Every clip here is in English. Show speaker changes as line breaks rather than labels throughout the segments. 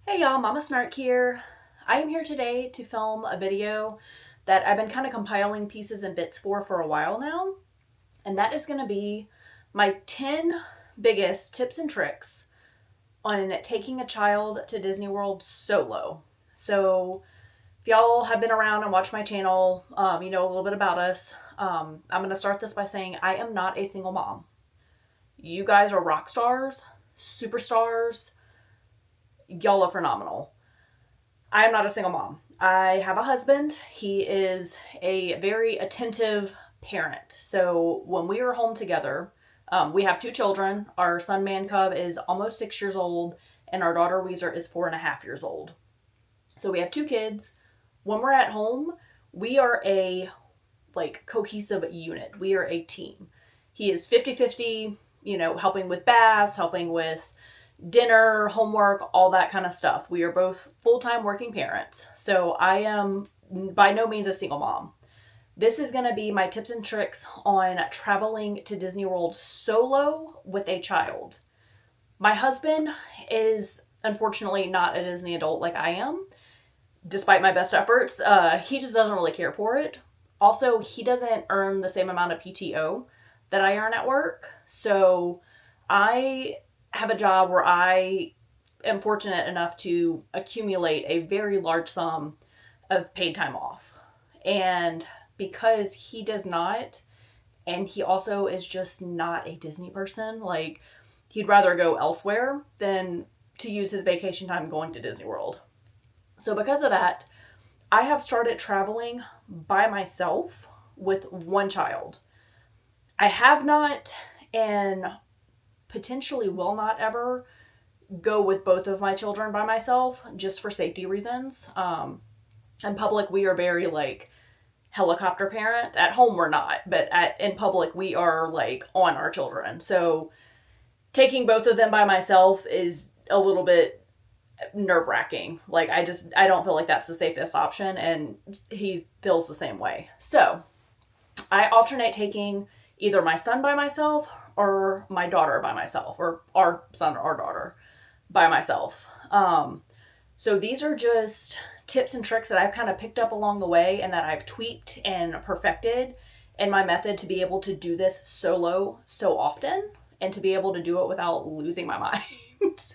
Hey y'all, Mama Snark here. I am here today to film a video that I've been kind of compiling pieces and bits for a while now, and that is going to be my 10 biggest tips and tricks on taking a child to Disney World solo. So, if y'all have been around and watched my channel, you know a little bit about us. I'm going to start this by saying I am not a single mom. You guys are rock stars, superstars, y'all are phenomenal. I am not a single mom. I have a husband. He is a very attentive parent. So when we are home together, we have two children. Our son Man Cub is almost 6 years old, and our daughter Weezer is 4.5 years old. So we have two kids. When we're at home, we are a cohesive unit. We are a team. He is 50-50, helping with baths, helping with dinner, homework, all that kind of stuff. We are both full-time working parents. So I am by no means a single mom. This is going to be my tips and tricks on traveling to Disney World solo with a child. My husband is unfortunately not a Disney adult like I am, despite my best efforts. He just doesn't really care for it. Also, he doesn't earn the same amount of PTO that I earn at work. So I have a job where I am fortunate enough to accumulate a very large sum of paid time off. And because he does not, and he also is just not a Disney person, like he'd rather go elsewhere than to use his vacation time going to Disney World. So because of that, I have started traveling by myself with one child. I have not, and potentially will not ever go with both of my children by myself, just for safety reasons. In public, we are very helicopter parent. At home, we're not, but in public, we are on our children. So taking both of them by myself is a little bit nerve wracking. I don't feel like that's the safest option, and he feels the same way. So I alternate taking either my son by myself or my daughter by myself, or our son or daughter by myself. So these are just tips and tricks that I've kind of picked up along the way and that I've tweaked and perfected in my method to be able to do this solo so often and to be able to do it without losing my mind.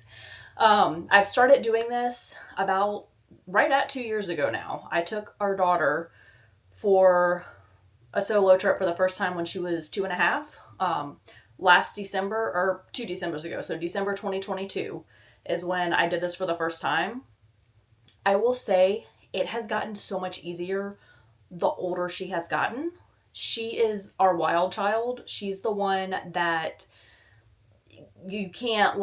I've started doing this about right at 2 years ago now. I took our daughter for a solo trip for the first time when she was 2.5. Last December, or 2 Decembers ago, so December 2022 is when I did this for the first time. I will say it has gotten so much easier the older she has gotten. She is our wild child. She's the one that you can't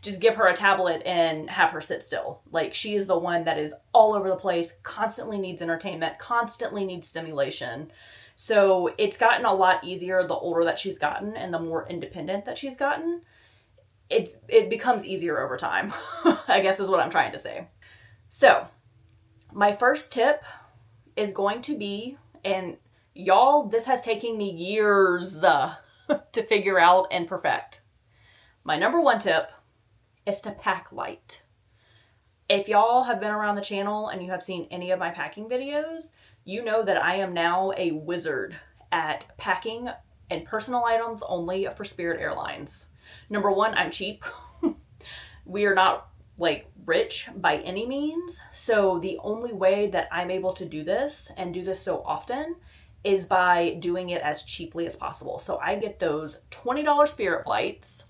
just give her a tablet and have her sit still. She is the one that is all over the place, constantly needs entertainment, constantly needs stimulation. So it's gotten a lot easier the older that she's gotten and the more independent that she's gotten. It becomes easier over time, I guess is what I'm trying to say. So my first tip is going to be, and y'all, this has taken me years to figure out and perfect. My number one tip is to pack light. If y'all have been around the channel and you have seen any of my packing videos, you know that I am now a wizard at packing and personal items only for Spirit Airlines. Number one, I'm cheap. We are not rich by any means. So the only way that I'm able to do this and do this so often is by doing it as cheaply as possible. So I get those $20 Spirit flights.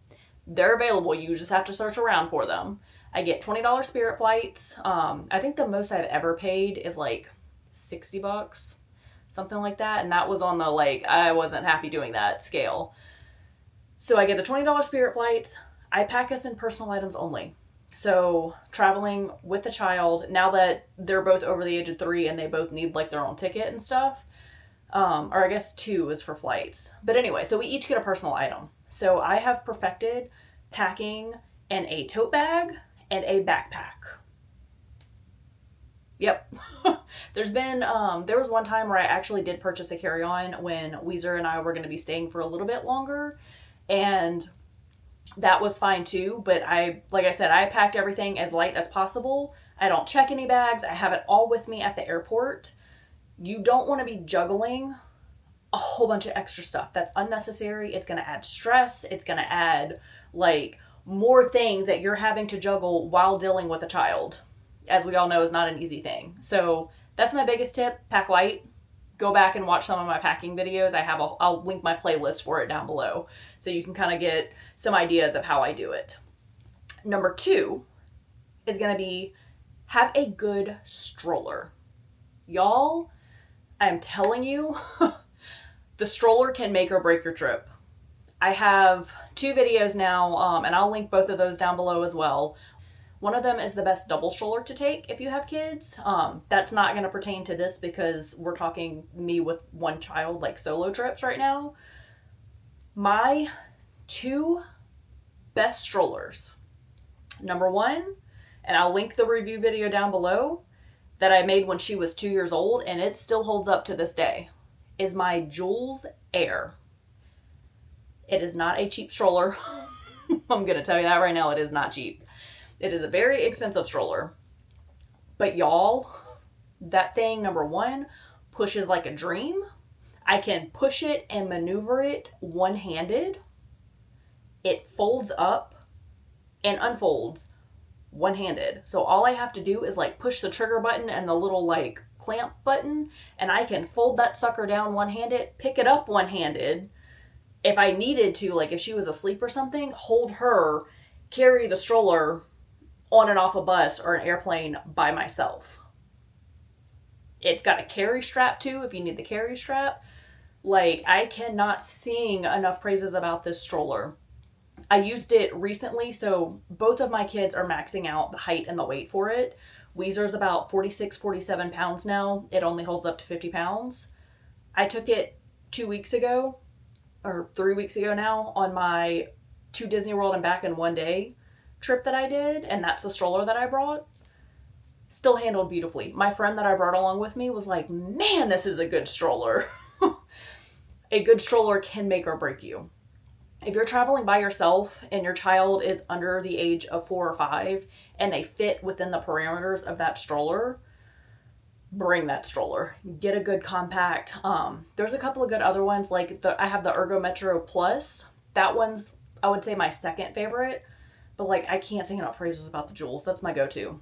They're available. You just have to search around for them. I get $20 Spirit flights. I think the most I've ever paid is $60, something like that. And that was on the I wasn't happy doing that scale. So I get the $20 Spirit flights. I pack us in personal items only. So traveling with the child, now that they're both over the age of 3 and they both need their own ticket and stuff, or I guess 2 is for flights. But anyway, so we each get a personal item. So I have perfected packing in a tote bag and a backpack. Yep. There was one time where I actually did purchase a carry-on when Weezer and I were going to be staying for a little bit longer. And that was fine too. But like I said, I packed everything as light as possible. I don't check any bags. I have it all with me at the airport. You don't want to be juggling a whole bunch of extra stuff. That's unnecessary. It's going to add stress. It's going to add like more things that you're having to juggle while dealing with a child. As we all know, is not an easy thing. So that's my biggest tip. Pack light. Go back and watch some of my packing videos. I'll link my playlist for it down below so you can kind of get some ideas of how I do it. Number 2 is going to be have a good stroller. Y'all, I'm telling you, the stroller can make or break your trip. I have 2 videos now, and I'll link both of those down below as well. One of them is the best double stroller to take if you have kids. That's not going to pertain to this because we're talking me with one child, like solo trips right now. My 2 best strollers. Number 1, and I'll link the review video down below that I made when she was 2 years old, and it still holds up to this day, is my Jules Air. It is not a cheap stroller. I'm going to tell you that right now. It is not cheap. It is a very expensive stroller. But y'all, that thing, number 1, pushes like a dream. I can push it and maneuver it one-handed. It folds up and unfolds one-handed. So all I have to do is like push the trigger button and the little like clamp button, and I can fold that sucker down one-handed, pick it up one-handed. If I needed to, like if she was asleep or something, hold her, carry the stroller on and off a bus or an airplane by myself. It's got a carry strap too if you need the carry strap. Like, I cannot sing enough praises about this stroller. I used it recently, so both of my kids are maxing out the height and the weight for it. Weezer's about 46, 47 pounds now. It only holds up to 50 pounds. I took it 2 weeks ago, or 3 weeks ago now, on my to Disney World and back in one day trip that I did, and that's the stroller that I brought. Still handled beautifully. My friend that I brought along with me was like, man, this is a good stroller. A good stroller can make or break you. If you're traveling by yourself and your child is under the age of 4 or 5 and they fit within the parameters of that stroller, bring that stroller. Get a good compact. There's a couple of good other ones, like I have the Ergo Metro Plus. That one's, I would say, my second favorite, but like I can't sing enough praises about the Jules. That's my go-to.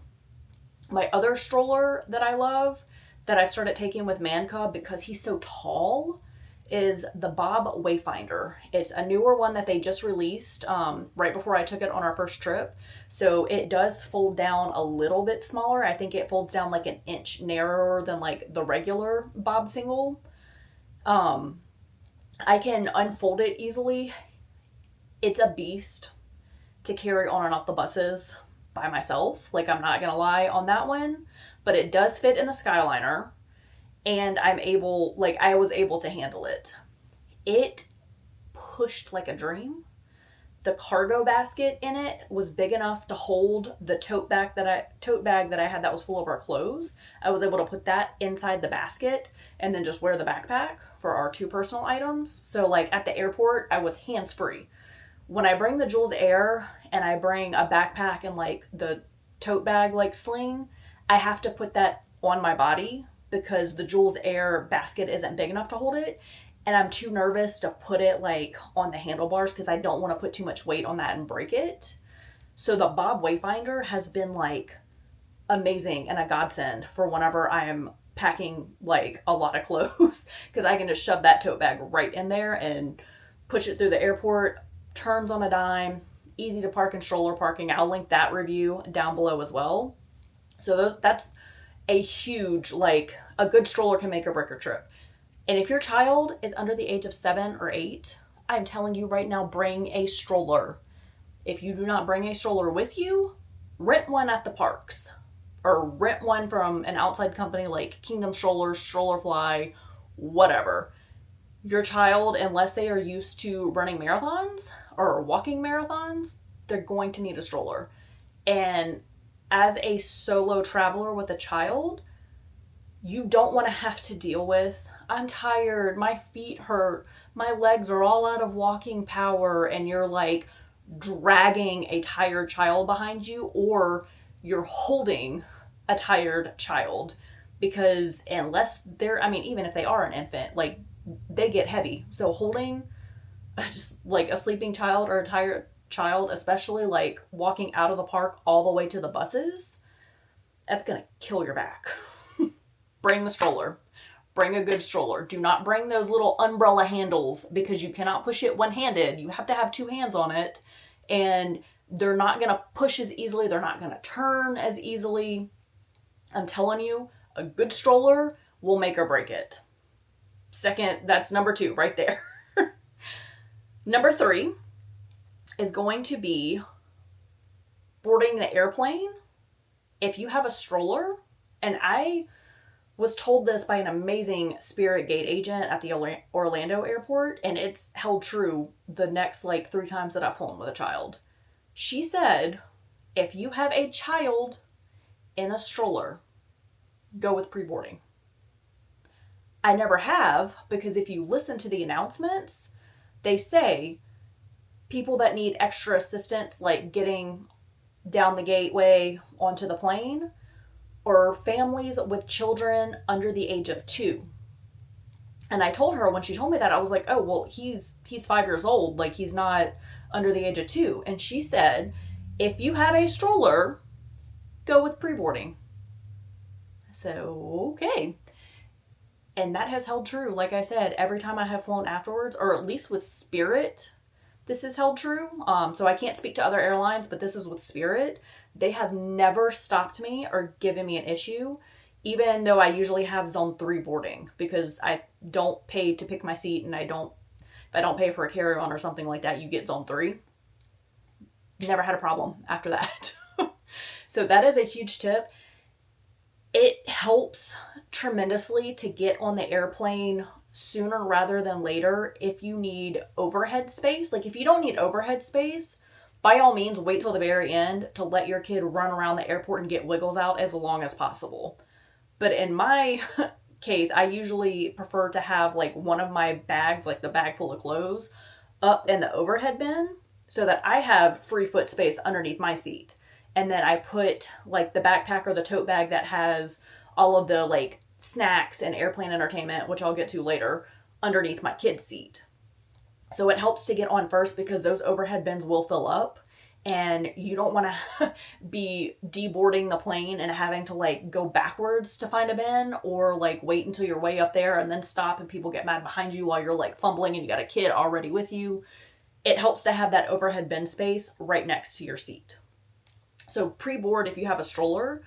My other stroller that I love, that I've started taking with Man Cub because he's so tall, is the Bob Wayfinder. It's a newer one that they just released right before I took it on our first trip. So it does fold down a little bit smaller. I think it folds down like an inch narrower than like the regular Bob single. I can unfold it easily. It's a beast to carry on and off the buses by myself. Like, I'm not gonna lie on that one, but it does fit in the Skyliner. And I was able to handle it. It pushed like a dream. The cargo basket in it was big enough to hold the tote bag that I had that was full of our clothes. I was able to put that inside the basket and then just wear the backpack for our 2 personal items. So like at the airport, I was hands-free. When I bring the Jules Air and I bring a backpack and like the tote bag like sling, I have to put that on my body because the Jules Air basket isn't big enough to hold it, and I'm too nervous to put it like on the handlebars because I don't want to put too much weight on that and break it. So the Bob Wayfinder has been like amazing and a godsend for whenever I am packing like a lot of clothes, because I can just shove that tote bag right in there and push it through the airport. Turns on a dime, easy to park in stroller parking. I'll link that review down below as well. So that's a huge, like, a good stroller can make or break your trip. And if your child is under the age of 7 or 8, I'm telling you right now, bring a stroller. If you do not bring a stroller with you, rent one at the parks, or rent one from an outside company like Kingdom Strollers, Strollerfly, whatever. Your child, unless they are used to running marathons or walking marathons, they're going to need a stroller. And as a solo traveler with a child, you don't want to have to deal with, I'm tired, my feet hurt, my legs are all out of walking power, and you're like dragging a tired child behind you, or you're holding a tired child, because unless they're, I mean, even if they are an infant, like, they get heavy. So holding just like a sleeping child or a tired child, especially like walking out of the park all the way to the buses, that's gonna kill your back. Bring the stroller. Bring a good stroller. Do not bring those little umbrella handles, because you cannot push it one-handed. You have to have two hands on it, and they're not going to push as easily. They're not going to turn as easily. I'm telling you, a good stroller will make or break it. Second, that's number 2 right there. Number 3 is going to be boarding the airplane. If you have a stroller, and I was told this by an amazing Spirit Gate agent at the Orlando airport, and it's held true the next like 3 times that I've flown with a child. She said, if you have a child in a stroller, go with pre-boarding. I never have, because if you listen to the announcements, they say people that need extra assistance, like getting down the gateway onto the plane, or families with children under the age of 2. And I told her, when she told me that, I was like, oh, well, he's 5 years old. Like, he's not under the age of 2. And she said, if you have a stroller, go with pre-boarding. So, okay. And that has held true. Like I said, every time I have flown afterwards, or at least with Spirit, this has held true. So I can't speak to other airlines, but this is with Spirit. They have never stopped me or given me an issue, even though I usually have zone 3 boarding, because I don't pay to pick my seat, and if I don't pay for a carry-on or something like that, you get zone 3. Never had a problem after that. So that is a huge tip. It helps tremendously to get on the airplane sooner rather than later if you need overhead space. Like, if you don't need overhead space, by all means, wait till the very end to let your kid run around the airport and get wiggles out as long as possible. But in my case, I usually prefer to have like one of my bags, like the bag full of clothes, up in the overhead bin, so that I have free foot space underneath my seat. And then I put like the backpack or the tote bag that has all of the like snacks and airplane entertainment, which I'll get to later, underneath my kid's seat. So it helps to get on first, because those overhead bins will fill up, and you don't want to be deboarding the plane and having to like go backwards to find a bin, or like wait until you're way up there and then stop and people get mad behind you while you're like fumbling and you got a kid already with you. It helps to have that overhead bin space right next to your seat. So pre-board if you have a stroller.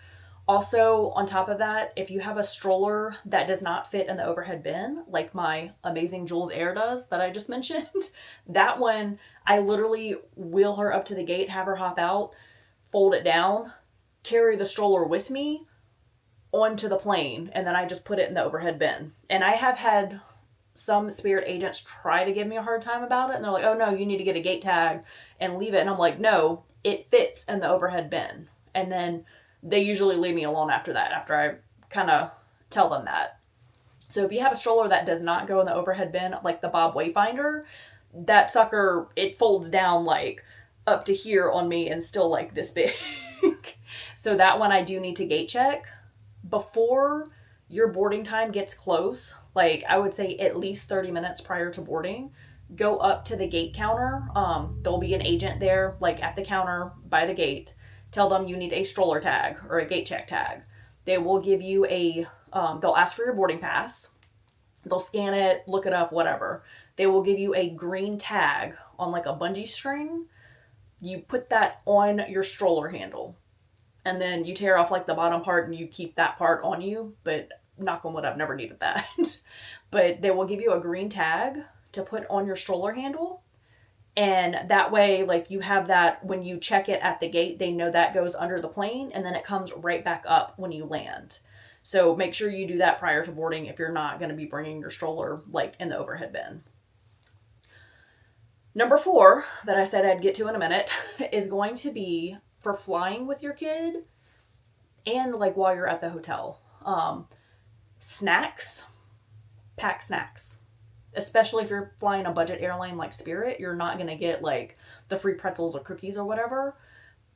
Also, on top of that, if you have a stroller that does not fit in the overhead bin, like my amazing Jules Air does that I just mentioned, that one, I literally wheel her up to the gate, have her hop out, fold it down, carry the stroller with me onto the plane, and then I just put it in the overhead bin. And I have had some Spirit agents try to give me a hard time about it, and they're like, oh no, you need to get a gate tag and leave it. And I'm like, no, it fits in the overhead bin. And then they usually leave me alone after that, after I kind of tell them that. So if you have a stroller that does not go in the overhead bin, like the Bob Wayfinder, that sucker, it folds down like up to here on me and still like this big. So that one I do need to gate check. Before your boarding time gets close, like I would say at least 30 minutes prior to boarding, go up to the gate counter. There'll be an agent there, like at the counter by the gate. Tell them you need a stroller tag or a gate check tag. They will give you they'll ask for your boarding pass. They'll scan it, look it up, whatever. They will give you a green tag on like a bungee string. You put that on your stroller handle. And then you tear off like the bottom part and you keep that part on you. But knock on wood, I've never needed that. But they will give you a green tag to put on your stroller handle. And that way, like, you have that when you check it at the gate, they know that goes under the plane, and then it comes right back up when you land. So make sure you do that prior to boarding if you're not going to be bringing your stroller, like, in the overhead bin. Number 4, that I said I'd get to in a minute, is going to be for flying with your kid and, like, while you're at the hotel. Snacks. Pack snacks. especially if you're flying a budget airline like Spirit, you're not going to get like the free pretzels or cookies or whatever.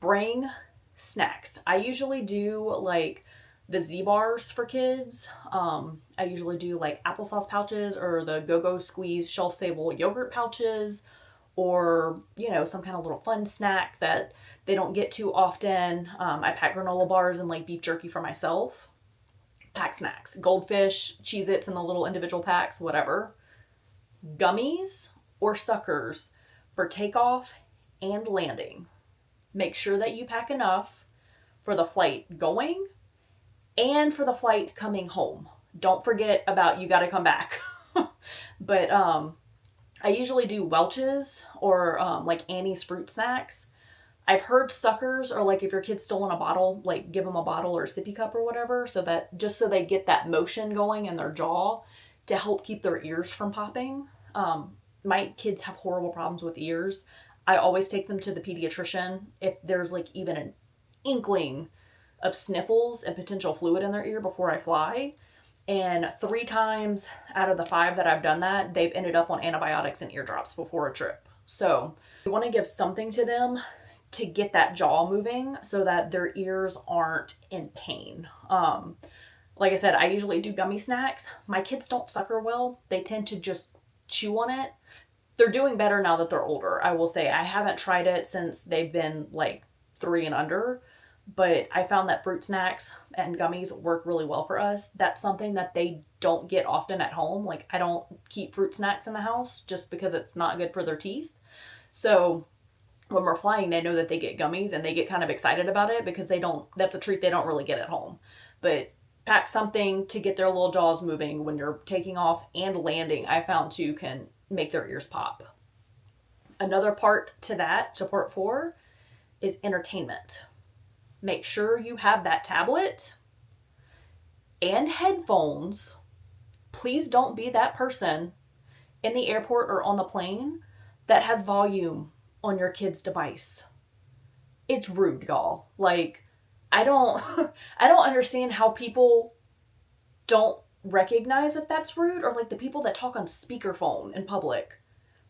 Bring snacks. I usually do like the Z bars for kids. I usually do like applesauce pouches or the Go-Go Squeeze shelf stable yogurt pouches, or some kind of little fun snack that they don't get too often. I pack granola bars and like beef jerky for myself. Pack snacks, Goldfish, Cheez-Its in the little individual packs, whatever. Gummies or suckers for takeoff and landing. Make sure that you pack enough for the flight going and for the flight coming home. Don't forget about you got to come back. But I usually do Welch's or like Annie's fruit snacks. I've heard suckers, or like if your kid's still in a bottle, like give them a bottle or a sippy cup or whatever, so they get that motion going in their jaw to help keep their ears from popping. My kids have horrible problems with ears. I always take them to the pediatrician if there's like even an inkling of sniffles and potential fluid in their ear before I fly. And 3 times out of the 5 that I've done that, they've ended up on antibiotics and eardrops before a trip. So we want to give something to them to get that jaw moving so that their ears aren't in pain. Like I said, I usually do gummy snacks. My kids don't sucker well. They tend to just chew on it. They're doing better now that they're older. I will say I haven't tried it since they've been like 3 and under, but I found that fruit snacks and gummies work really well for us. That's something that they don't get often at home. Like I don't keep fruit snacks in the house just because it's not good for their teeth. So when we're flying, they know that they get gummies and they get kind of excited about it because that's a treat they don't really get at home. But pack something to get their little jaws moving when you're taking off and landing, I found too, can make their ears pop. Another part to part 4, is entertainment. Make sure you have that tablet and headphones. Please don't be that person in the airport or on the plane that has volume on your kid's device. It's rude, y'all. Like, I don't understand how people don't recognize if that's rude, or like the people that talk on speakerphone in public.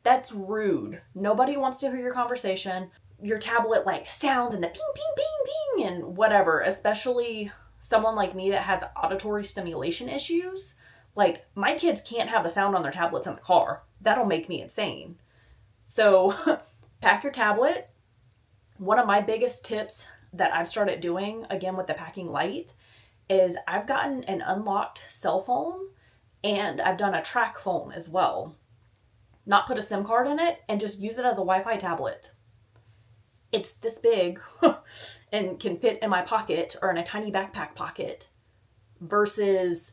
That's rude. Nobody wants to hear your conversation. Your tablet like sounds and the ping, ping, ping, ping, and whatever, especially someone like me that has auditory stimulation issues. Like, my kids can't have the sound on their tablets in the car. That'll make me insane. So pack your tablet. One of my biggest tips that I've started doing, again with the packing light, is I've gotten an unlocked cell phone and I've done a track phone as well. Not put a SIM card in it and just use it as a Wi-Fi tablet. It's this big and can fit in my pocket or in a tiny backpack pocket versus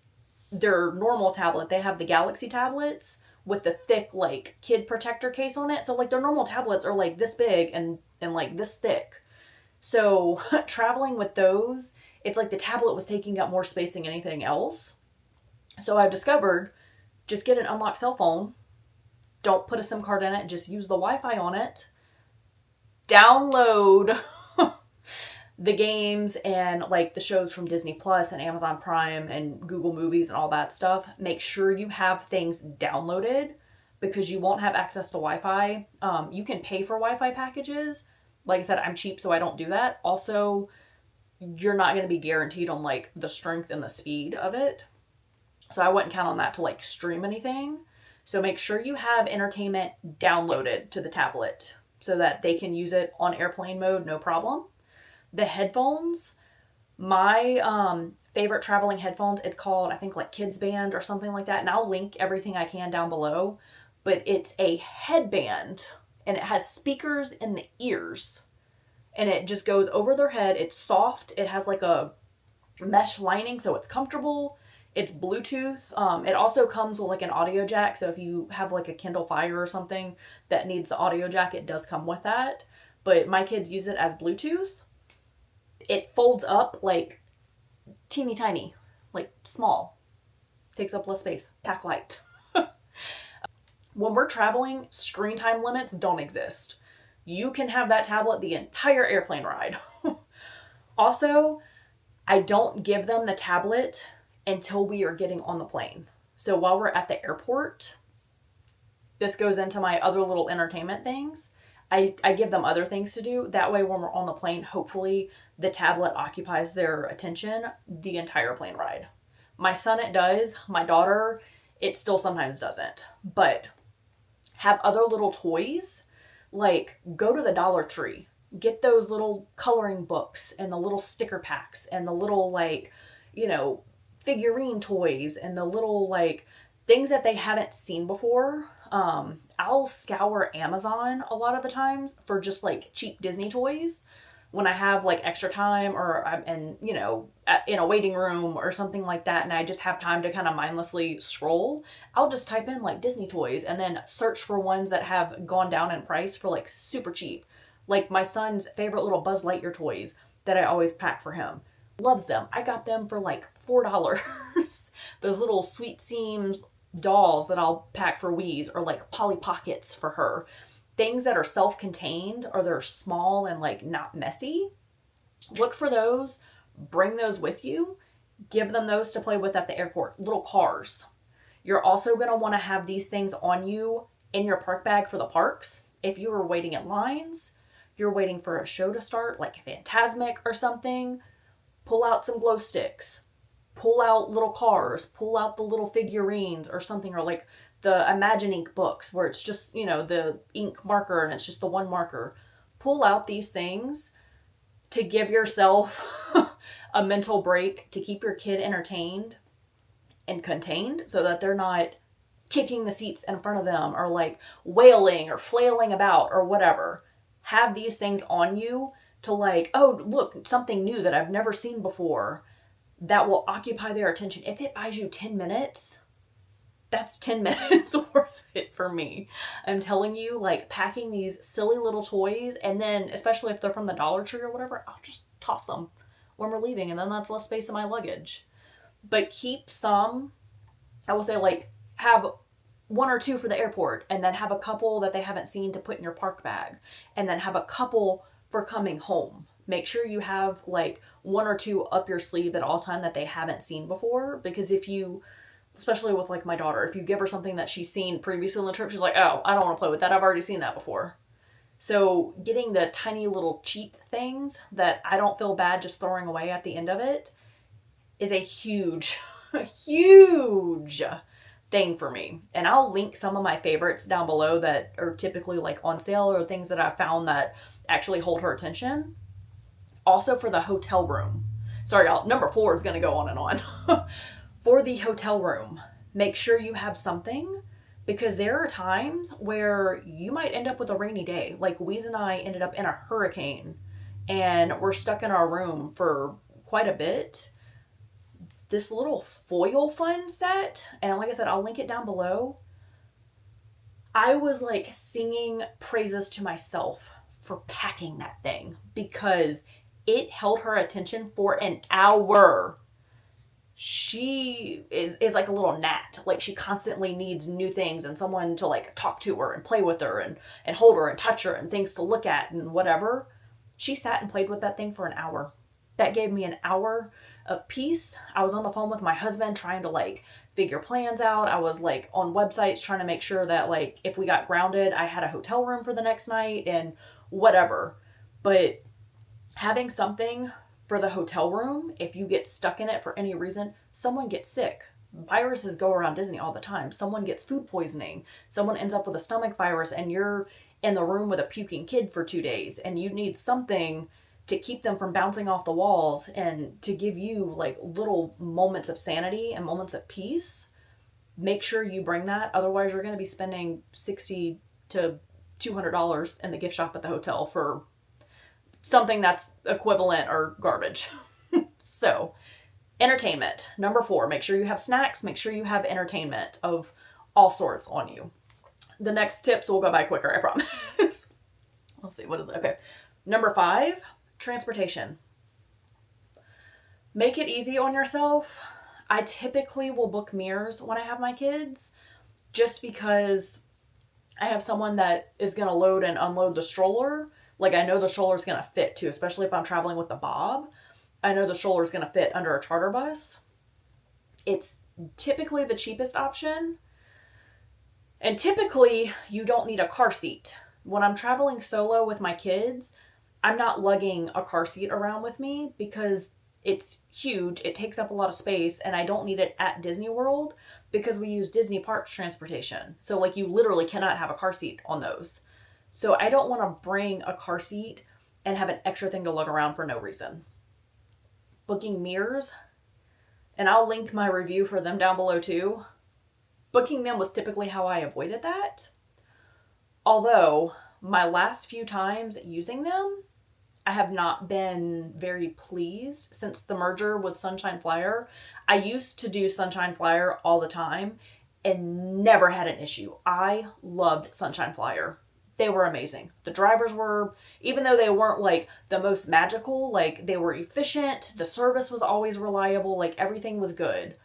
their normal tablet. They have the Galaxy tablets with the thick like kid protector case on it. So like their normal tablets are like this big and like this thick. So traveling with those, it's like the tablet was taking up more space than anything else. So I've discovered, just get an unlocked cell phone. Don't put a SIM card in it. Just use the Wi-Fi on it. Download the games and like the shows from Disney Plus and Amazon Prime and Google Movies and all that stuff. Make sure you have things downloaded because you won't have access to Wi-Fi. You can pay for Wi-Fi packages. Like I said, I'm cheap, so I don't do that. Also, you're not going to be guaranteed on like the strength and the speed of it. So I wouldn't count on that to like stream anything. So make sure you have entertainment downloaded to the tablet so that they can use it on airplane mode, no problem. The headphones, my favorite traveling headphones, it's called, I think, like Kids Band or something like that. And I'll link everything I can down below. But it's a headband and it has speakers in the ears. And it just goes over their head. It's soft. It has like a mesh lining, so it's comfortable. It's Bluetooth. It also comes with like an audio jack. So if you have like a Kindle Fire or something that needs the audio jack, it does come with that. But my kids use it as Bluetooth. It folds up like teeny tiny, like small. Takes up less space. Pack light. When we're traveling, screen time limits don't exist. You can have that tablet the entire airplane ride. Also, I don't give them the tablet until we are getting on the plane. So while we're at the airport, this goes into my other little entertainment things. I give them other things to do. That way, when we're on the plane, hopefully the tablet occupies their attention the entire plane ride. My son, it does. My daughter, it still sometimes doesn't. But have other little toys, like go to the Dollar Tree. Get those little coloring books and the little sticker packs and the little, like, figurine toys and the little, like, things that they haven't seen before. I'll scour Amazon a lot of the times for just like cheap Disney toys when I have like extra time, or I'm in a waiting room or something like that, and I just have time to kind of mindlessly scroll. I'll just type in like Disney toys and then search for ones that have gone down in price for like super cheap. Like my son's favorite little Buzz Lightyear toys that I always pack for him. Loves them. I got them for like $4. Those little Sweet Seams dolls that I'll pack for Weeze, or like Polly Pockets for her. Things that are self-contained, or they're small and like not messy. Look for those, bring those with you, give them those to play with at the airport. Little cars. You're also going to want to have these things on you in your park bag for the parks. If you are waiting in lines, you're waiting for a show to start, like Fantasmic or something, pull out some glow sticks. Pull out little cars, pull out the little figurines or something, or like the Imagine Ink books where it's just, the ink marker and it's just the one marker. Pull out these things to give yourself a mental break, to keep your kid entertained and contained so that they're not kicking the seats in front of them or like wailing or flailing about or whatever. Have these things on you to like, oh, look, something new that I've never seen before. That will occupy their attention. If it buys you 10 minutes, that's 10 minutes worth it for me. I'm telling you, like, packing these silly little toys, and then, especially if they're from the Dollar Tree or whatever, I'll just toss them when we're leaving, and then that's less space in my luggage. But keep some, I will say, like, have one or two for the airport, and then have a couple that they haven't seen to put in your park bag, and then have a couple for coming home. Make sure you have like one or two up your sleeve at all time that they haven't seen before. Because if you, especially with like my daughter, if you give her something that she's seen previously on the trip, she's like, oh, I don't want to play with that. I've already seen that before. So getting the tiny little cheap things that I don't feel bad just throwing away at the end of it is a huge, huge thing for me. And I'll link some of my favorites down below that are typically like on sale, or things that I found that actually hold her attention. Also for the hotel room. Sorry, y'all. Number 4 is going to go on and on. For the hotel room, make sure you have something, because there are times where you might end up with a rainy day. Like Weeze and I ended up in a hurricane and we're stuck in our room for quite a bit. This little foil fun set, and like I said, I'll link it down below. I was like singing praises to myself for packing that thing, because it held her attention for an hour. She is like a little gnat. Like she constantly needs new things and someone to like talk to her and play with her and hold her and touch her and things to look at and whatever. She sat and played with that thing for an hour. That gave me an hour of peace. I was on the phone with my husband trying to like figure plans out. I was like on websites trying to make sure that like if we got grounded, I had a hotel room for the next night and whatever. But having something for the hotel room, if you get stuck in it for any reason, someone gets sick. Viruses go around Disney all the time. Someone gets food poisoning. Someone ends up with a stomach virus and you're in the room with a puking kid for 2 days and you need something to keep them from bouncing off the walls and to give you like little moments of sanity and moments of peace. Make sure you bring that. Otherwise, you're going to be spending $60 to $200 in the gift shop at the hotel for something that's equivalent or garbage. So, entertainment. Number 4, make sure you have snacks. Make sure you have entertainment of all sorts on you. The next tips will go by quicker, I promise. Let's see, what is it? Okay. Number 5, transportation. Make it easy on yourself. I typically will book mirrors when I have my kids, just because I have someone that is going to load and unload the stroller. Like, I know the stroller is going to fit too, especially if I'm traveling with the Bob. I know the stroller is going to fit under a charter bus. It's typically the cheapest option. And typically, you don't need a car seat. When I'm traveling solo with my kids, I'm not lugging a car seat around with me because it's huge. It takes up a lot of space, and I don't need it at Disney World because we use Disney Parks transportation. So, like, you literally cannot have a car seat on those. So, I don't want to bring a car seat and have an extra thing to lug around for no reason. Booking mirrors, and I'll link my review for them down below too. Booking them was typically how I avoided that. Although, my last few times using them, I have not been very pleased since the merger with Sunshine Flyer. I used to do Sunshine Flyer all the time and never had an issue. I loved Sunshine Flyer. They were amazing. The drivers were, even though they weren't like the most magical, like they were efficient. The service was always reliable. Like everything was good.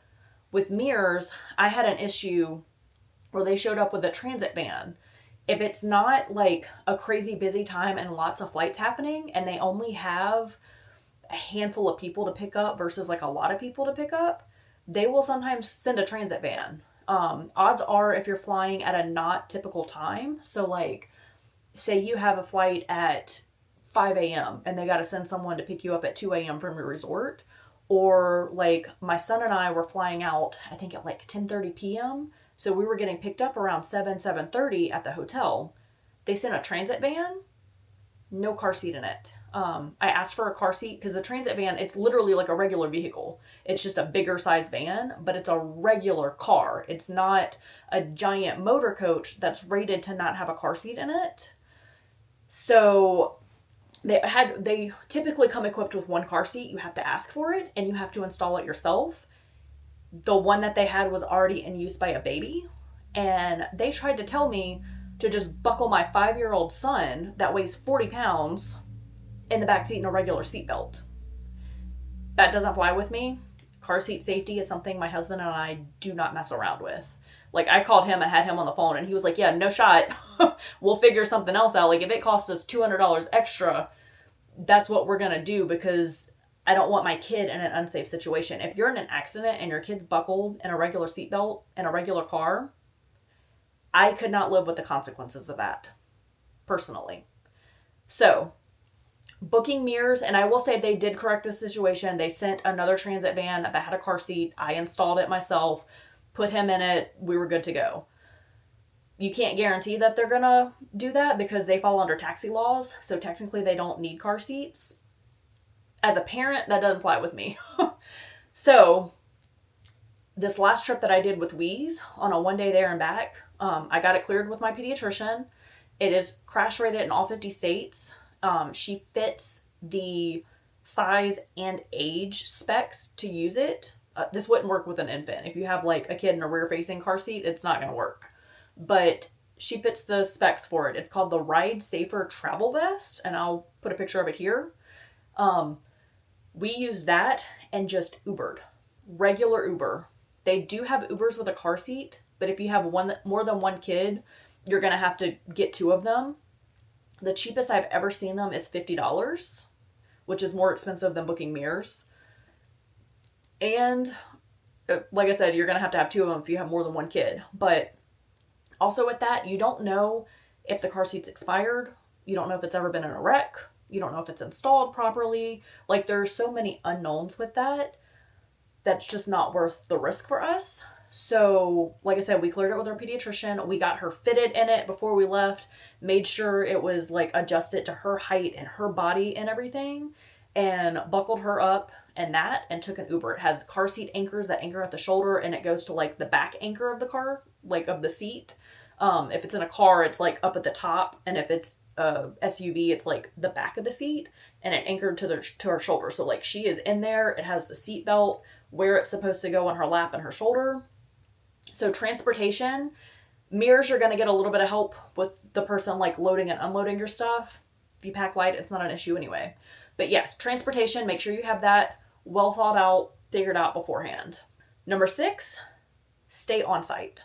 With mirrors, I had an issue where they showed up with a transit van. If it's not like a crazy busy time and lots of flights happening and they only have a handful of people to pick up versus like a lot of people to pick up, they will sometimes send a transit van. Odds are if you're flying at a not typical time, so like say you have a flight at 5 a.m. and they got to send someone to pick you up at 2 a.m. from your resort, or like my son and I were flying out, I think at like 10:30 p.m., so we were getting picked up around 7:30 at the hotel. They sent a transit van, no car seat in it. I asked for a car seat because the transit van, it's literally like a regular vehicle. It's just a bigger size van, but it's a regular car. It's not a giant motor coach that's rated to not have a car seat in it. So they typically come equipped with one car seat. You have to ask for it and you have to install it yourself. The one that they had was already in use by a baby, and they tried to tell me to just buckle my 5-year-old son that weighs 40 pounds in the back seat in a regular seatbelt. That doesn't fly with me. Car seat safety is something my husband and I do not mess around with. Like, I called him and had him on the phone, and he was like, yeah, no shot. We'll figure something else out. Like, if it costs us $200 extra, that's what we're going to do, because I don't want my kid in an unsafe situation. If you're in an accident and your kid's buckled in a regular seatbelt in a regular car, I could not live with the consequences of that, personally. So, booking mirrors, and I will say they did correct the situation. They sent another transit van that had a car seat. I installed it myself, put him in it. We were good to go. You can't guarantee that they're going to do that because they fall under taxi laws. So technically they don't need car seats. As a parent, that doesn't fly with me. So this last trip that I did with Wheeze on a 1 day there and back, I got it cleared with my pediatrician. It is crash rated in all 50 states. She fits the size and age specs to use it. This wouldn't work with an infant. If you have like a kid in a rear facing car seat, it's not going to work. But she fits the specs for it. It's called the Ride Safer Travel Vest, and I'll put a picture of it here. We used that and just Ubered. Regular Uber. They do have Ubers with a car seat, but if you have more than one kid, you're going to have to get 2 of them. The cheapest I've ever seen them is $50, which is more expensive than booking mirrors. And like I said, you're going to have 2 of them if you have more than one kid. But also with that, you don't know if the car seat's expired. You don't know if it's ever been in a wreck. You don't know if it's installed properly. Like, there's so many unknowns with that. That's just not worth the risk for us. So, like I said, we cleared it with our pediatrician. We got her fitted in it before we left. Made sure it was, like, adjusted to her height and her body and everything. And buckled her up and took an Uber. It has car seat anchors that anchor at the shoulder, and it goes to, like, the back anchor of the car, like, of the seat. If it's in a car, it's like up at the top, and if it's a SUV, it's like the back of the seat, and it anchored to her shoulder. So like she is in there. It has the seat belt where it's supposed to go on her lap and her shoulder. So transportation, mirrors, you're going to get a little bit of help with the person like loading and unloading your stuff. If you pack light, it's not an issue anyway. But yes, transportation, make sure you have that well thought out, figured out beforehand. Number 6, stay on site.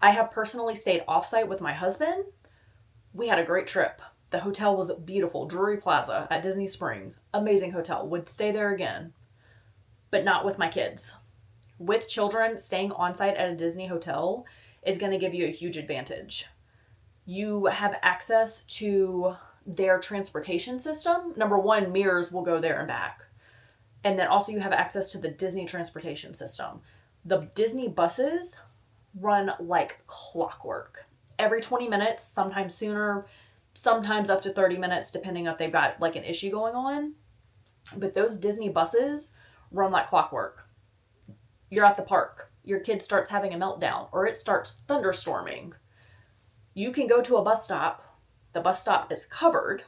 I have personally stayed off-site with my husband. We had a great trip. The hotel was beautiful. Drury Plaza at Disney Springs. Amazing hotel. Would stay there again. But not with my kids. With children, staying on-site at a Disney hotel is going to give you a huge advantage. You have access to their transportation system. Number one, mirrors will go there and back. And then also you have access to the Disney transportation system. The Disney buses run like clockwork. Every 20 minutes, sometimes sooner, sometimes up to 30 minutes, depending if they've got like an issue going on. But those Disney buses run like clockwork. You're at the park. Your kid starts having a meltdown or it starts thunderstorming. You can go to a bus stop. The bus stop is covered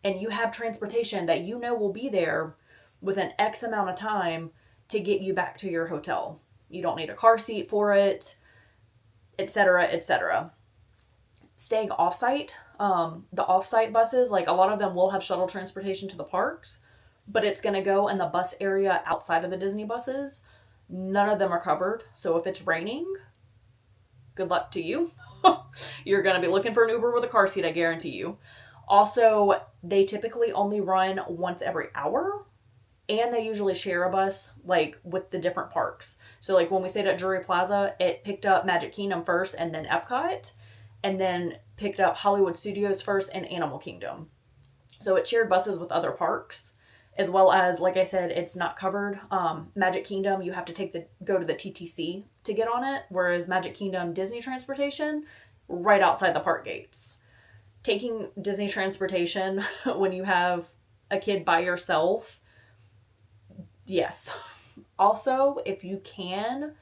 and you have transportation that you know will be there within X amount of time to get you back to your hotel. You don't need a car seat for it, etc., etc. Staying offsite, the offsite buses, like a lot of them will have shuttle transportation to the parks, but it's going to go in the bus area outside of the Disney buses. None of them are covered. So if it's raining, good luck to you. You're going to be looking for an Uber with a car seat, I guarantee you. Also, they typically only run once every hour. And they usually share a bus, like, with the different parks. So, like, when we stayed at Drury Plaza, it picked up Magic Kingdom first and then Epcot. And then picked up Hollywood Studios first and Animal Kingdom. So, it shared buses with other parks. As well as, like I said, it's not covered. Magic Kingdom, you have to go to the TTC to get on it. Whereas Magic Kingdom Disney Transportation, right outside the park gates. Taking Disney Transportation when you have a kid by yourself, yes. Also, if you can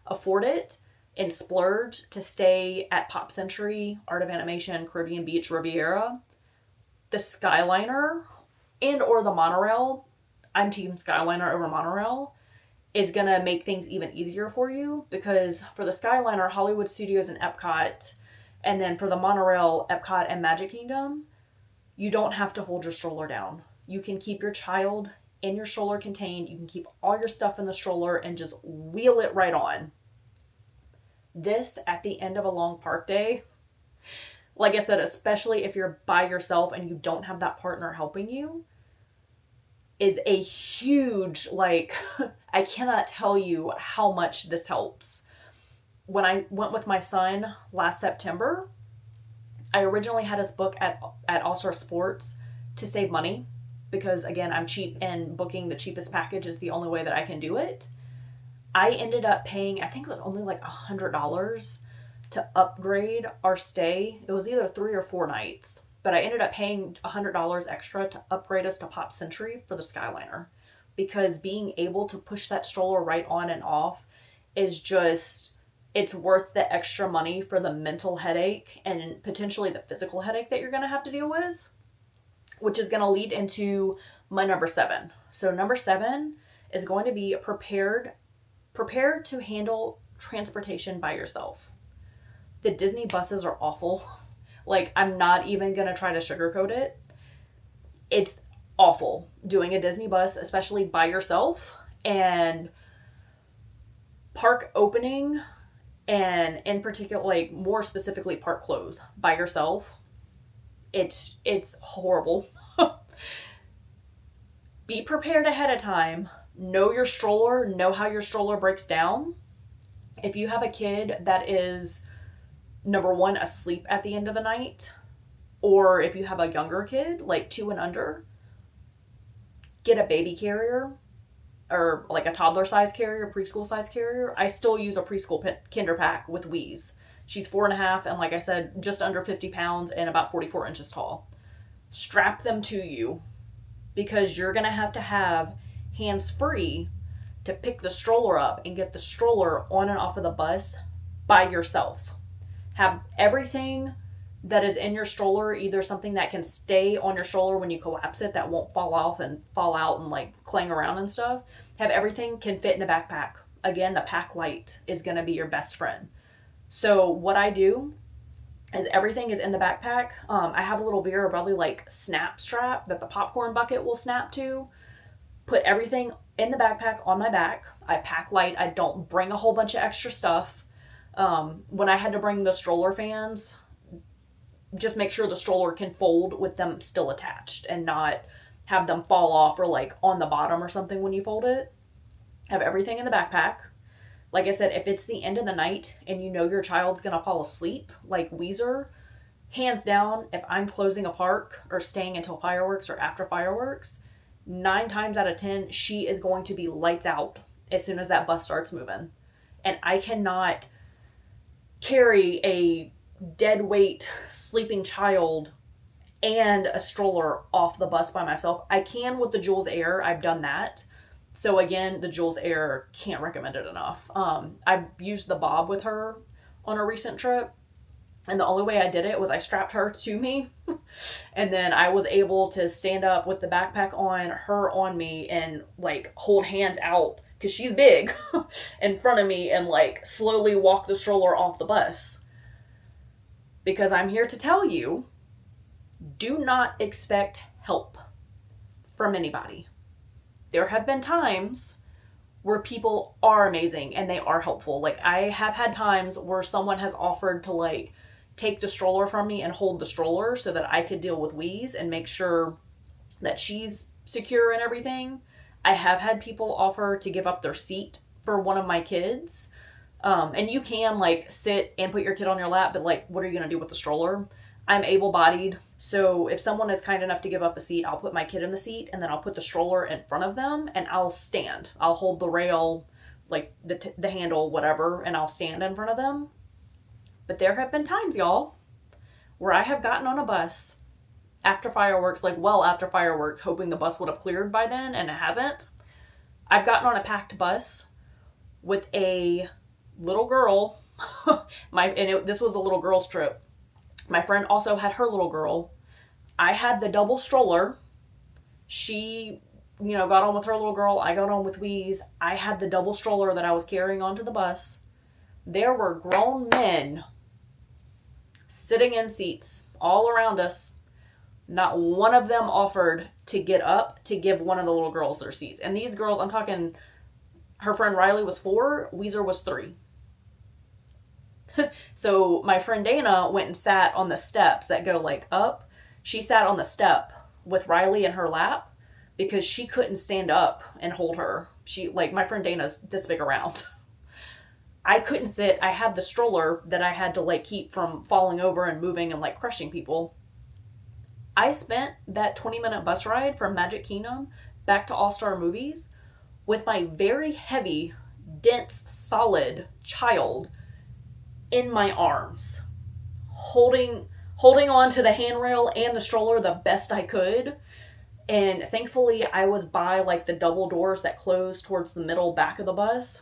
afford it and splurge to stay at Pop Century, Art of Animation, Caribbean Beach, Riviera, the Skyliner and or the monorail, I'm team Skyliner over monorail, is going to make things even easier for you because for the Skyliner, Hollywood Studios and Epcot, and then for the monorail, Epcot and Magic Kingdom, you don't have to hold your stroller down. You can keep your child in your stroller contained. You can keep all your stuff in the stroller and just wheel it right on. This, at the end of a long park day, like I said, especially if you're by yourself and you don't have that partner helping you, is a huge, like, I cannot tell you how much this helps. When I went with my son last September, I originally had us book at All Star Sports to save money. Because again, I'm cheap and booking the cheapest package is the only way that I can do it. I ended up paying, I think it was only like $100 to upgrade our stay. It was either 3 or 4 nights, but I ended up paying $100 extra to upgrade us to Pop Century for the Skyliner. Because being able to push that stroller right on and off is just, it's worth the extra money for the mental headache and potentially the physical headache that you're going to have to deal with. Which is going to lead into my number 7. So number 7 is going to be prepared to handle transportation by yourself. The Disney buses are awful. Like, I'm not even going to try to sugarcoat it. It's awful doing a Disney bus, especially by yourself. And park opening, and in particular, like more specifically park close by yourself. It's horrible. Be prepared ahead of time. Know your stroller. Know how your stroller breaks down. If you have a kid that is, number one, asleep at the end of the night, or if you have a younger kid, like 2 and under, get a baby carrier or like a toddler size carrier, preschool size carrier. I still use a preschool kinder pack with Wheeze. She's 4.5 and, like I said, just under 50 pounds and about 44 inches tall. Strap them to you because you're going to have hands free to pick the stroller up and get the stroller on and off of the bus by yourself. Have everything that is in your stroller, either something that can stay on your stroller when you collapse it that won't fall off and fall out and like clang around and stuff. Have everything can fit in a backpack. Again, the pack light is going to be your best friend. So what I do is everything is in the backpack. I have a little Vera Bradley like snap strap that the popcorn bucket will snap to. Put everything in the backpack on my back. I pack light. I don't bring a whole bunch of extra stuff. When I had to bring the stroller fans, just make sure the stroller can fold with them still attached and not have them fall off or like on the bottom or something when you fold it. Have everything in the backpack. Like I said, if it's the end of the night and you know your child's gonna fall asleep, like Weezer, hands down, if I'm closing a park or staying until fireworks or after fireworks, 9 times out of 10, she is going to be lights out as soon as that bus starts moving. And I cannot carry a dead weight sleeping child and a stroller off the bus by myself. I can with the Jules Air. I've done that. So again, the Jules Air, can't recommend it enough. I've used the Bob with her on a recent trip, and the only way I did it was I strapped her to me, and then I was able to stand up with the backpack on, her on me, and like hold hands out because she's big in front of me, and like slowly walk the stroller off the bus. Because I'm here to tell you, do not expect help from anybody. There have been times where people are amazing and they are helpful. Like, I have had times where someone has offered to like take the stroller from me and hold the stroller so that I could deal with Wheeze and make sure that she's secure and everything. I have had people offer to give up their seat for one of my kids. And you can like sit and put your kid on your lap, but like, what are you going to do with the stroller? I'm able-bodied, so if someone is kind enough to give up a seat, I'll put my kid in the seat, and then I'll put the stroller in front of them, and I'll stand. I'll hold the rail, like the handle, whatever, and I'll stand in front of them. But there have been times, y'all, where I have gotten on a bus after fireworks, like well after fireworks, hoping the bus would have cleared by then, and it hasn't. I've gotten on a packed bus with a little girl. This was a little girl's trip. My friend also had her little girl. I had the double stroller. She, got on with her little girl. I got on with Wheeze. I had the double stroller that I was carrying onto the bus. There were grown men sitting in seats all around us. Not one of them offered to get up to give one of the little girls their seats. And these girls, I'm talking, her friend Riley was 4, Weezer was 3. So my friend Dana went and sat on the steps that go like up. She sat on the step with Riley in her lap because she couldn't stand up and hold her. My friend Dana's this big around. I couldn't sit. I had the stroller that I had to like keep from falling over and moving and like crushing people. I spent that 20-minute bus ride from Magic Kingdom back to All Star Movies with my very heavy, dense, solid child in my arms, holding on to the handrail and the stroller the best I could. And thankfully I was by like the double doors that close towards the middle back of the bus.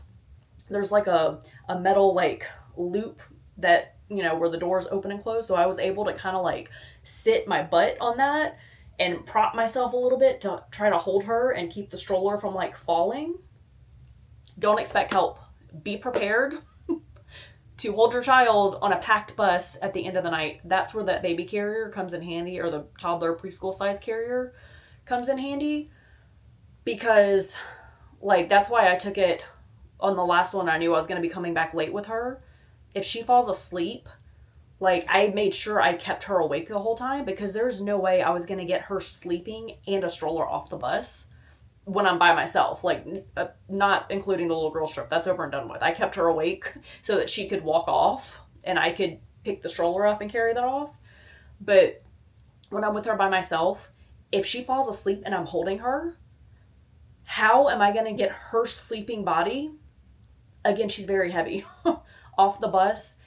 There's like a metal like loop that, where the doors open and close. So I was able to kind of like sit my butt on that and prop myself a little bit to try to hold her and keep the stroller from like falling. Don't expect help. Be prepared to hold your child on a packed bus at the end of the night. That's where that baby carrier comes in handy, or the toddler preschool size carrier comes in handy. Because, like, that's why I took it on the last one. I knew I was going to be coming back late with her. If she falls asleep, like, I made sure I kept her awake the whole time, because there's no way I was going to get her sleeping and a stroller off the bus when I'm by myself, like, not including the little girl trip. That's over and done with. I kept her awake so that she could walk off and I could pick the stroller up and carry that off. But when I'm with her by myself, if she falls asleep and I'm holding her, how am I going to get her sleeping body, again, she's very heavy, off the bus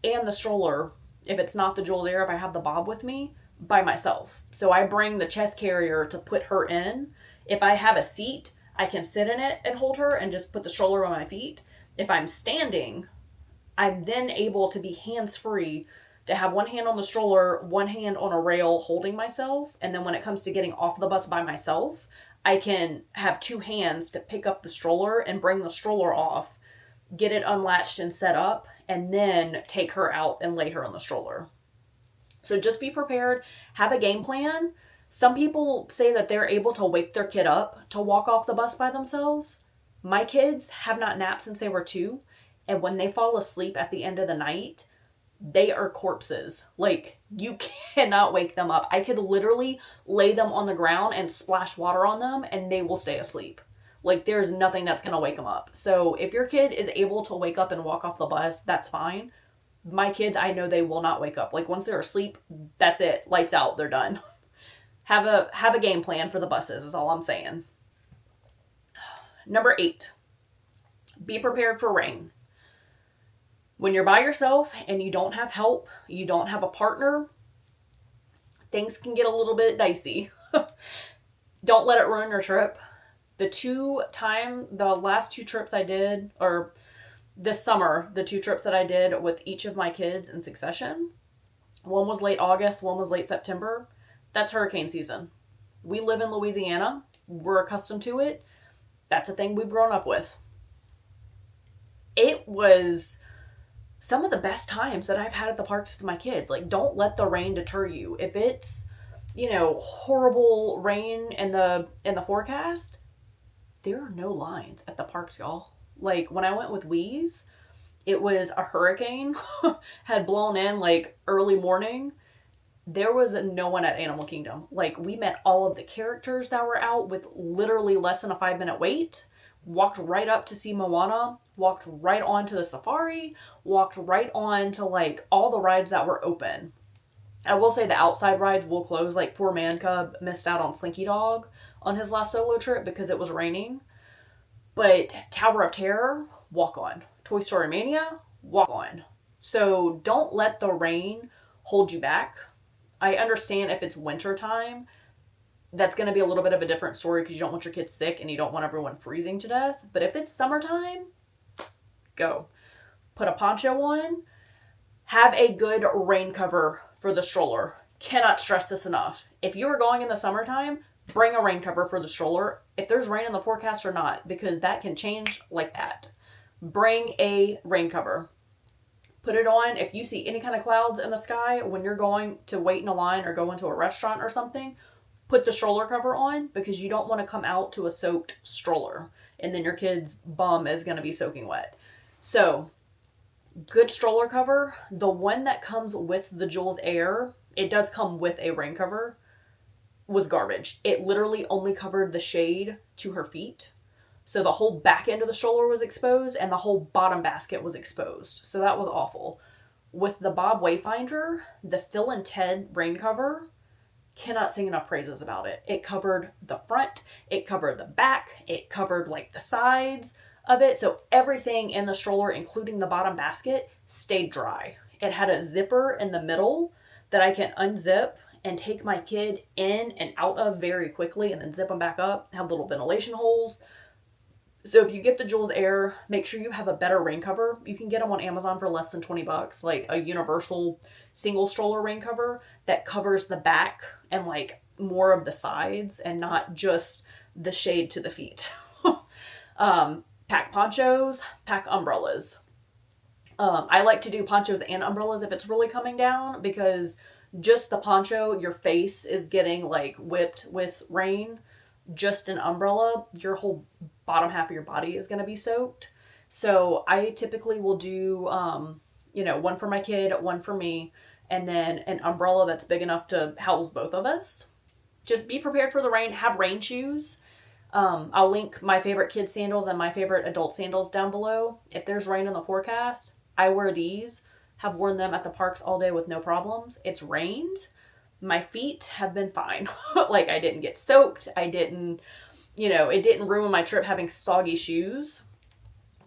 and the stroller, if it's not the Jules Air, if I have the Bob with me, by myself. So I bring the chest carrier to put her in. If I have a seat, I can sit in it and hold her and just put the stroller on my feet. If I'm standing, I'm then able to be hands-free, to have one hand on the stroller, one hand on a rail holding myself. And then when it comes to getting off the bus by myself, I can have 2 hands to pick up the stroller and bring the stroller off, get it unlatched and set up, and then take her out and lay her on the stroller. So just be prepared. Have a game plan. Some people say that they're able to wake their kid up to walk off the bus by themselves. My kids have not napped since they were 2. And when they fall asleep at the end of the night, they are corpses. Like, you cannot wake them up. I could literally lay them on the ground and splash water on them and they will stay asleep. Like, there's nothing that's going to wake them up. So if your kid is able to wake up and walk off the bus, that's fine. My kids, I know they will not wake up. Like, once they're asleep, that's it. Lights out. They're done. Have a game plan for the buses is all I'm saying. Number 8, be prepared for rain. When you're by yourself and you don't have help, you don't have a partner, things can get a little bit dicey. Don't let it ruin your trip. The last 2 trips I did, or this summer, the 2 trips that I did with each of my kids in succession, one was late August, one was late September. That's hurricane season. We live in Louisiana. We're accustomed to it. That's a thing we've grown up with. It was some of the best times that I've had at the parks with my kids. Like, don't let the rain deter you. If it's, horrible rain in the forecast, there are no lines at the parks, y'all. Like, when I went with Wheeze, it was a hurricane had blown in like early morning. There was no one at Animal Kingdom. Like, we met all of the characters that were out with literally less than a 5-minute wait. Walked right up to see Moana, walked right on to the safari, walked right on to like all the rides that were open. I will say the outside rides will close. Like, poor Man Cub missed out on Slinky Dog on his last solo trip because it was raining. But Tower of Terror, walk on. Toy Story Mania, walk on. So don't let the rain hold you back. I understand if it's winter time, that's going to be a little bit of a different story because you don't want your kids sick and you don't want everyone freezing to death. But if it's summertime, go. Put a poncho on. Have a good rain cover for the stroller. Cannot stress this enough. If you are going in the summertime, bring a rain cover for the stroller. If there's rain in the forecast or not, because that can change like that. Bring a rain cover. Put it on. If you see any kind of clouds in the sky when you're going to wait in a line or go into a restaurant or something, put the stroller cover on because you don't want to come out to a soaked stroller and then your kid's bum is going to be soaking wet. So, good stroller cover. The one that comes with the Jules Air, it does come with a rain cover, was garbage. It literally only covered the shade to her feet. So the whole back end of the stroller was exposed and the whole bottom basket was exposed. So that was awful. With the Bob Wayfinder, the Phil and Ted rain cover, cannot sing enough praises about it. It covered the front, it covered the back, it covered like the sides of it. So everything in the stroller, including the bottom basket, stayed dry. It had a zipper in the middle that I can unzip and take my kid in and out of very quickly and then zip them back up, have little ventilation holes. So if you get the Jules Air, make sure you have a better rain cover. You can get them on Amazon for less than $20, like a universal single stroller rain cover that covers the back and like more of the sides and not just the shade to the feet. Pack ponchos, pack umbrellas. I like to do ponchos and umbrellas if it's really coming down because just the poncho, your face is getting like whipped with rain. Just an umbrella, your whole bottom half of your body is going to be soaked. So I typically will do, one for my kid, one for me, and then an umbrella that's big enough to house both of us. Just be prepared for the rain. Have rain shoes. I'll link my favorite kid sandals and my favorite adult sandals down below. If there's rain in the forecast, I wear these. Have worn them at the parks all day with no problems. It's rained. My feet have been fine. Like, I didn't get soaked. I didn't, it didn't ruin my trip having soggy shoes.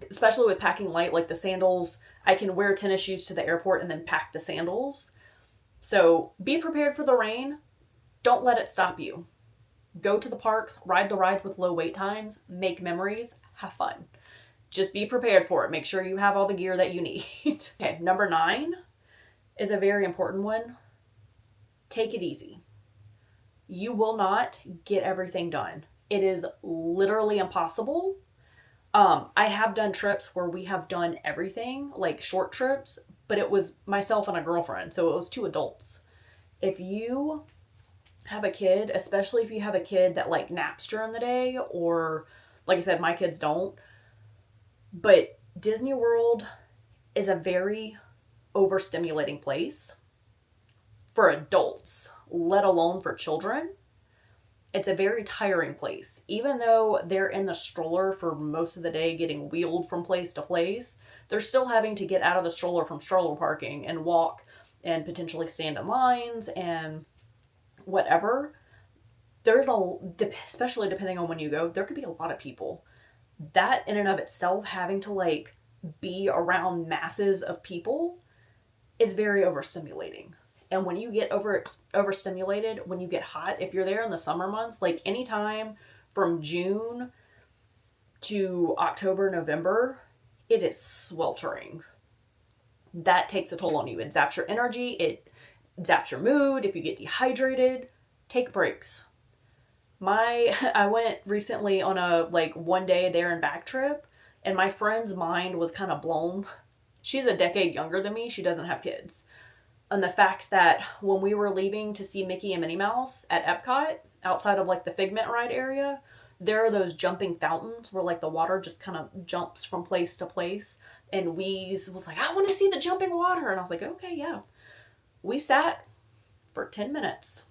Especially with packing light, like the sandals, I can wear tennis shoes to the airport and then pack the sandals. So be prepared for the rain. Don't let it stop you. Go to the parks, ride the rides with low wait times, make memories, have fun. Just be prepared for it. Make sure you have all the gear that you need. Okay, number 9 is a very important one. Take it easy. You will not get everything done. It is literally impossible. I have done trips where we have done everything, like short trips, but it was myself and a girlfriend, so it was 2 adults. If you have a kid, especially if you have a kid that like naps during the day, or like I said, my kids don't, but Disney World is a very overstimulating place for adults, let alone for children. It's a very tiring place. Even though they're in the stroller for most of the day getting wheeled from place to place, they're still having to get out of the stroller from stroller parking and walk and potentially stand in lines and whatever. There's especially depending on when you go, there could be a lot of people. That in and of itself, having to like be around masses of people is very overstimulating. And when you get overstimulated, when you get hot, if you're there in the summer months, like anytime from June to October, November, it is sweltering. That takes a toll on you. It zaps your energy. It zaps your mood. If you get dehydrated, take breaks. I went recently on a like 1 day there and back trip, and my friend's mind was kind of blown. She's a decade younger than me. She doesn't have kids. And the fact that when we were leaving to see Mickey and Minnie Mouse at Epcot, outside of like the Figment ride area, there are those jumping fountains where like the water just kind of jumps from place to place. And Wheeze was like, I want to see the jumping water. And I was like, okay, yeah. We sat for 10 minutes.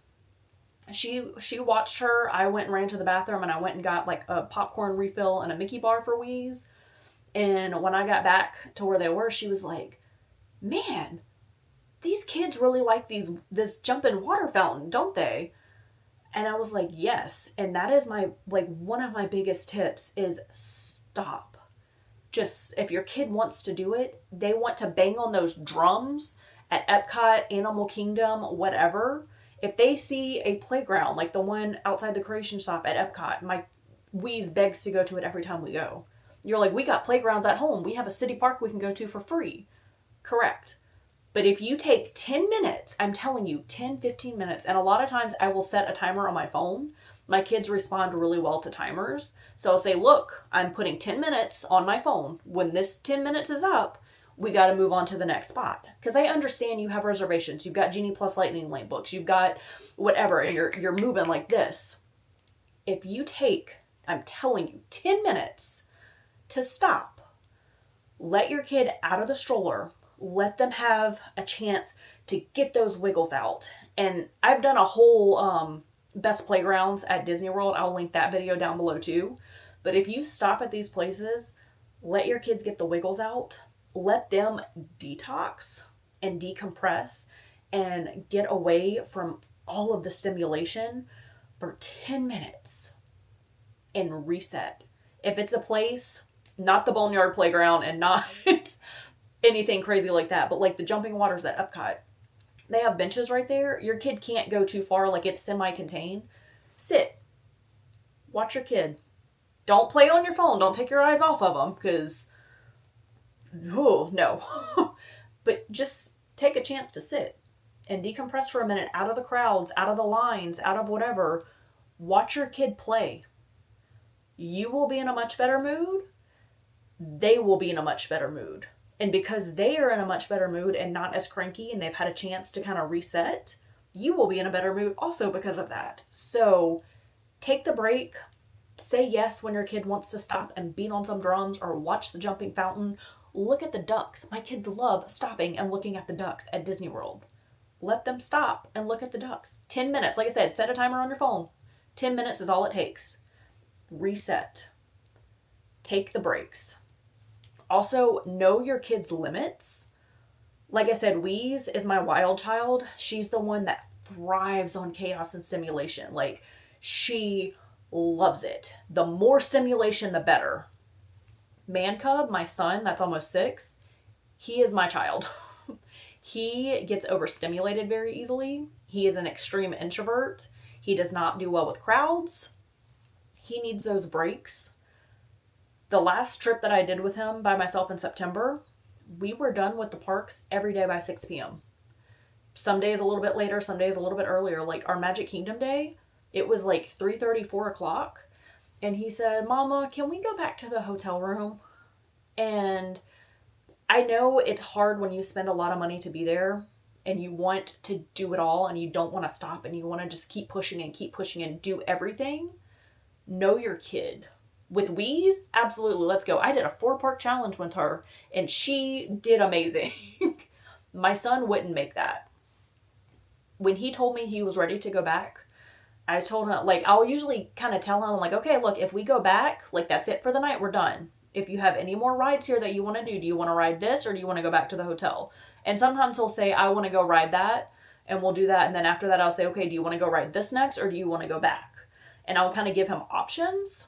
She watched her. I went and ran to the bathroom, and I went and got like a popcorn refill and a Mickey bar for Wheeze. And when I got back to where they were, she was like, man, these kids really like this jumping water fountain, don't they? And I was like, yes. And that is one of my biggest tips is stop. Just, if your kid wants to do it, they want to bang on those drums at Epcot, Animal Kingdom, whatever. If they see a playground, like the one outside the Creation Shop at Epcot, my Wheeze begs to go to it every time we go. You're like, we got playgrounds at home. We have a city park we can go to for free. Correct. But if you take 10 minutes, I'm telling you, 10, 15 minutes, and a lot of times I will set a timer on my phone. My kids respond really well to timers. So I'll say, look, I'm putting 10 minutes on my phone. When this 10 minutes is up, we got to move on to the next spot. Because I understand you have reservations. You've got Genie Plus Lightning Lane books. You've got whatever, and you're moving like this. If you take, I'm telling you, 10 minutes to stop, let your kid out of the stroller, let them have a chance to get those wiggles out. And I've done a whole best playgrounds at Disney World. I'll link that video down below too. But if you stop at these places, let your kids get the wiggles out, let them detox and decompress and get away from all of the stimulation for 10 minutes and reset. If it's a place, not the Boneyard Playground and not anything crazy like that, but like the jumping waters at Epcot, they have benches right there. Your kid can't go too far, like it's semi-contained. Sit. Watch your kid. Don't play on your phone. Don't take your eyes off of them, because, oh, no. But just take a chance to sit and decompress for a minute, out of the crowds, out of the lines, out of whatever. Watch your kid play. You will be in a much better mood. They will be in a much better mood. And because they are in a much better mood and not as cranky and they've had a chance to kind of reset, you will be in a better mood also because of that. So take the break. Say yes when your kid wants to stop and beat on some drums or watch the jumping fountain. Look at the ducks. My kids love stopping and looking at the ducks at Disney World. Let them stop and look at the ducks. 10 minutes. Like I said, set a timer on your phone. 10 minutes is all it takes. Reset. Take the breaks. Also, know your kid's limits. Like I said, Wheeze is my wild child. She's the one that thrives on chaos and simulation. Like, she loves it. The more simulation, the better. Man Cub, my son, that's almost 6, he is my child. He gets overstimulated very easily. He is an extreme introvert. He does not do well with crowds. He needs those breaks. The last trip that I did with him by myself in September, we were done with the parks every day by 6 p.m. Some days a little bit later, some days a little bit earlier. Like our Magic Kingdom day, it was like 3:30, 4 o'clock. And he said, Mama, can we go back to the hotel room? And I know it's hard when you spend a lot of money to be there and you want to do it all and you don't want to stop and you want to just keep pushing and do everything. Know your kid. With Wheeze, absolutely, let's go. I did a 4-park challenge with her, and she did amazing. My son wouldn't make that. When he told me he was ready to go back, I told him, like, I'll usually kind of tell him, like, okay, look, if we go back, like, that's it for the night, we're done. If you have any more rides here that you want to do you want to ride this or do you want to go back to the hotel? And sometimes he'll say, I want to go ride that, and we'll do that. And then after that, I'll say, okay, do you want to go ride this next or do you want to go back? And I'll kind of give him options.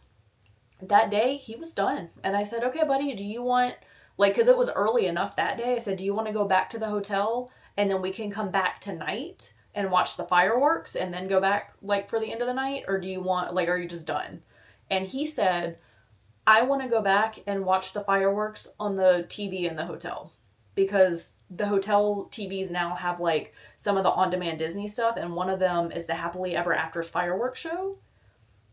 That day, he was done. And I said, okay, buddy, do you want, like, because it was early enough that day, I said, do you want to go back to the hotel and then we can come back tonight and watch the fireworks and then go back, like, for the end of the night? Or do you want, like, are you just done? And he said, I want to go back and watch the fireworks on the TV in the hotel, because the hotel TVs now have, like, some of the on-demand Disney stuff, and one of them is the Happily Ever After's fireworks show.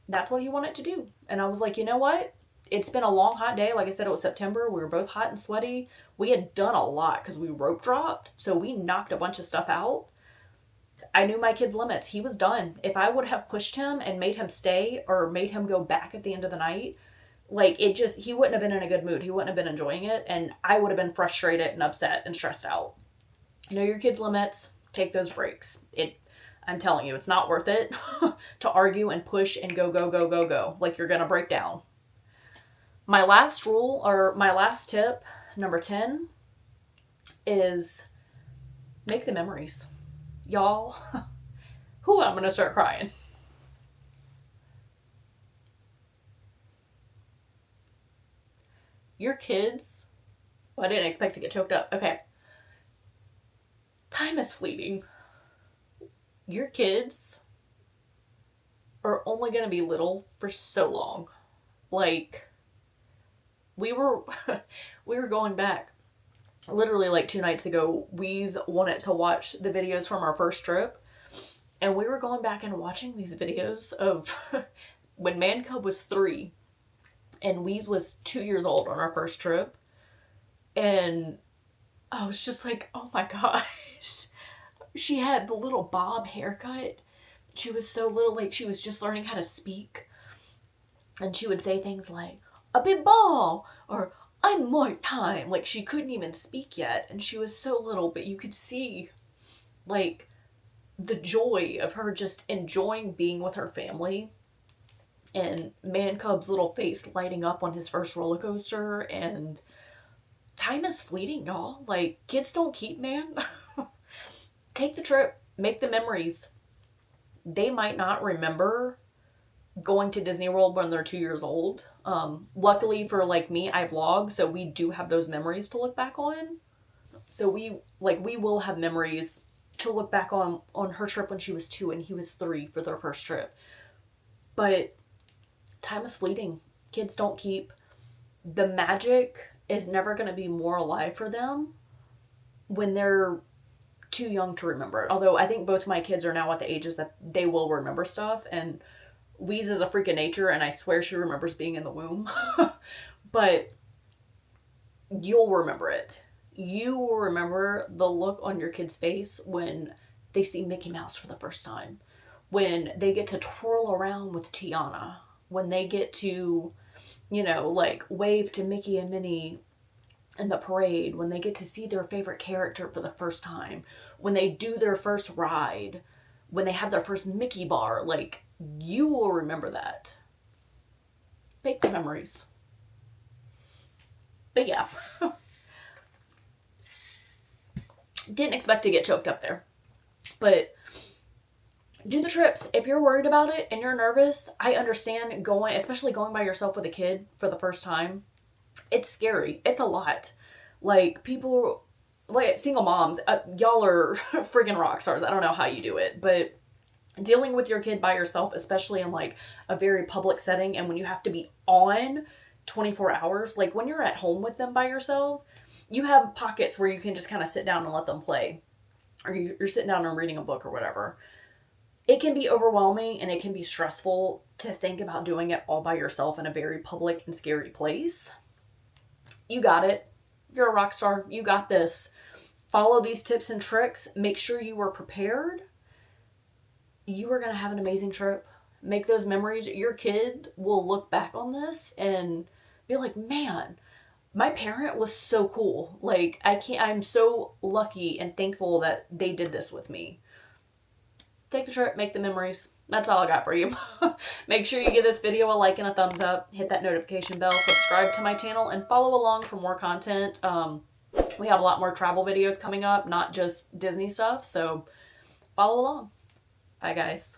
That's what he wanted to do. And I was like, you know what? It's been a long, hot day. Like I said, it was September. We were both hot and sweaty. We had done a lot because we rope dropped. So we knocked a bunch of stuff out. I knew my kid's limits. He was done. If I would have pushed him and made him stay or made him go back at the end of the night, like, it just, he wouldn't have been in a good mood. He wouldn't have been enjoying it. And I would have been frustrated and upset and stressed out. Know your kid's limits. Take those breaks. I'm telling you, it's not worth it to argue and push and go, go, go, go, go. Like, you're going to break down. My last rule, or my last tip, number 10, is make the memories. Y'all, I'm going to start crying. Your kids, I didn't expect to get choked up. Okay. Time is fleeting. Your kids are only going to be little for so long. Like, we were going back literally like 2 nights ago. Weez wanted to watch the videos from our first trip, and we were going back and watching these videos of when Man Cub was 3 and Weez was 2 years old on our first trip. And I was just like, oh my gosh. She had the little bob haircut. She was so little, like, she was just learning how to speak. And she would say things like, a big ball, or I'm more time. Like, she couldn't even speak yet. And she was so little, but you could see, like, the joy of her just enjoying being with her family. And Man Cub's little face lighting up on his first roller coaster. And time is fleeting, y'all. Like, kids don't keep, man. Take the trip. Make the memories. They might not remember going to Disney World when they're 2 years old. Luckily for, like, me, I vlog, so we do have those memories to look back on. So we will have memories to look back on her trip when she was 2 and he was 3 for their first trip. But time is fleeting. Kids don't keep. The magic is never going to be more alive for them when they're too young to remember it. Although I think both my kids are now at the ages that they will remember stuff, and Weez is a freak of nature, and I swear she remembers being in the womb. But you'll remember it. You will remember the look on your kid's face when they see Mickey Mouse for the first time. When they get to twirl around with Tiana. When they get to, like, wave to Mickey and Minnie in the parade. When they get to see their favorite character for the first time. When they do their first ride. When they have their first Mickey bar. Like, you will remember that. Make the memories. But yeah. Didn't expect to get choked up there. But do the trips. If you're worried about it and you're nervous, I understand going, especially going by yourself with a kid for the first time. It's scary. It's a lot. Like, people, like, single moms, y'all are friggin' rock stars. I don't know how you do it, but dealing with your kid by yourself, especially in, like, a very public setting, and when you have to be on 24 hours, like, when you're at home with them by yourselves, you have pockets where you can just kind of sit down and let them play, or you're sitting down and reading a book or whatever. It can be overwhelming and it can be stressful to think about doing it all by yourself in a very public and scary place. You got it. You're a rock star. You got this. Follow these tips and tricks. Make sure you are prepared. You are going to have an amazing trip. Make those memories. Your kid will look back on this and be like, man, my parent was so cool. Like, I'm so lucky and thankful that they did this with me. Take the trip, make the memories. that's all I got for you. Make sure you give this video a like and a thumbs up, hit that notification bell, subscribe to my channel, and follow along for more content. We have a lot more travel videos coming up, not just Disney stuff, so follow along. Bye, guys.